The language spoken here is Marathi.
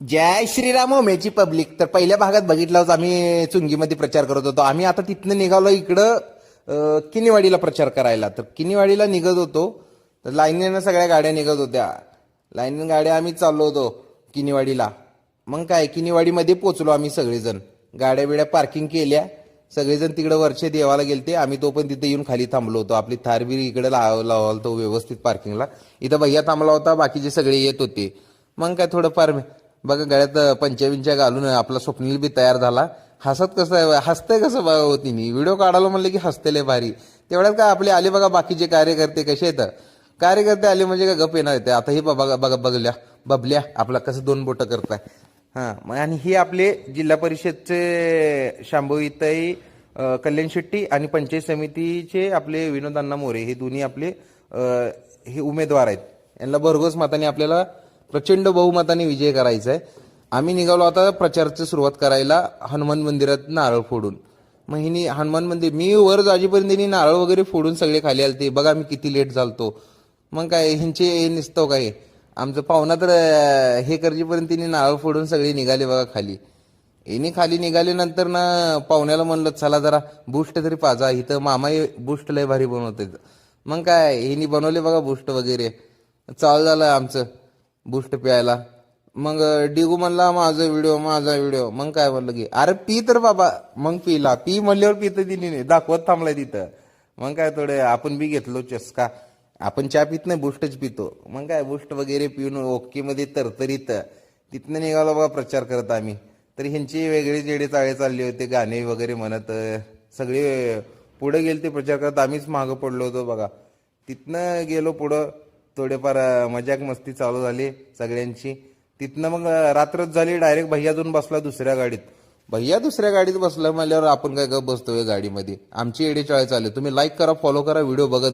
जय श्रीराम ओमेची पब्लिक. तर पहिल्या भागात बघितलं होतं आम्ही चुंगीमध्ये प्रचार करत होतो. आम्ही आता तिथनं निघालो इकडं किनीवाडीला प्रचार करायला. तर किनीवाडीला निघत होतो तर लाईनीनं सगळ्या गाड्या निघत होत्या. लाईनीनं गाड्या आम्ही चाललो होतो किनीवाडीला. मग काय किनीवाडीमध्ये पोचलो आम्ही सगळेजण. गाड्या बिड्या पार्किंग केल्या. सगळेजण तिकडे वरचे देवाला गेलते. आम्ही तो पण तिथे येऊन खाली थांबलो होतो. आपली थारबीर इकडे लावला होतो व्यवस्थित पार्किंगला. इथं भैया थांबला होता, बाकीचे सगळे येत होते. मग काय थोडंफार बघा गळ्यात पंच्या घालून आपला स्वप्नील बी तयार झाला. हसत कसं आहे, हसतंय कसं बघा होती मी व्हिडिओ काढायला म्हणलं की हसतेले भारी. तेवढ्यात काय आपले आले बघा बाकीचे कार्यकर्ते कसे आहेत. कार्यकर्ते आले म्हणजे काय गप येणार येते. आता हे बघा बघा बघल्या बबल्या आपला कसं दोन बोटं करताय. हां मग आणि हे आपले जिल्हा परिषदचे शांभवीताई कल्याण शेट्टी आणि पंचायत समितीचे आपले विनोद अण्णा मोरे हे दोन्ही आपले हे उमेदवार आहेत. यांना भरघोस मताने आपल्याला प्रचंड बहुमताने विजय करायचा आहे. आम्ही निघालो आता प्रचाराची सुरुवात करायला हनुमान मंदिरात नारळ फोडून. मग हिनी हनुमान मंदिर मी वर जाजीपर्यंत हिनी नारळ वगैरे फोडून सगळे खाली आलते. बघा मी किती लेट झालतो. मग काय ह्यांचे हे निसतो काय आमचं पाहुणा तर हे करजीपर्यंत तिने नारळ फोडून सगळे निघाले बघा खाली. यांनी खाली निघाले नंतर ना पाहुण्याला म्हणलं चला जरा बूस्ट तरी पाजा. इथं मामा बूस्ट लय भारी बनवते. मग काय हिनी बनवले बघा बूस्ट वगैरे. चालू झालं आमचं बूस्ट प्यायला. मग डिगू म्हणला माझा व्हिडिओ. मग काय म्हणलं की अरे पी तर बाबा. मग पिला. पी म्हणल्यावर पितं तिने दाखवत थांबलाय तिथं. मग काय थोडे आपण बी घेतलो चस्का. आपण चहा पित नाही बूस्टच पितो. मग काय बूस्ट वगैरे पिऊन ओके मध्ये तरतरीत तिथनं निघालो बघा प्रचार करत आम्ही. तर ह्यांची वेगळे जेडे चाळे चालले होते गाणे वगैरे म्हणत. सगळे पुढे गेले ते प्रचार करत. आम्हीच मागं पडलो होतो बघा. तिथनं गेलो पुढं. थोडेफार मजाक मस्ती चालू झाली सगळ्यांची. तिथनं मग रात्रच झाली. डायरेक्ट भैया जाऊन बसला दुसऱ्या गाडीत. भैया दुसऱ्या गाडीत बसला म्हणल्यावर आपण काय गप बसतोय गाडीमध्ये. आमची एडे चाळे चालले. तुम्ही लाईक करा, फॉलो करा, व्हिडिओ बघत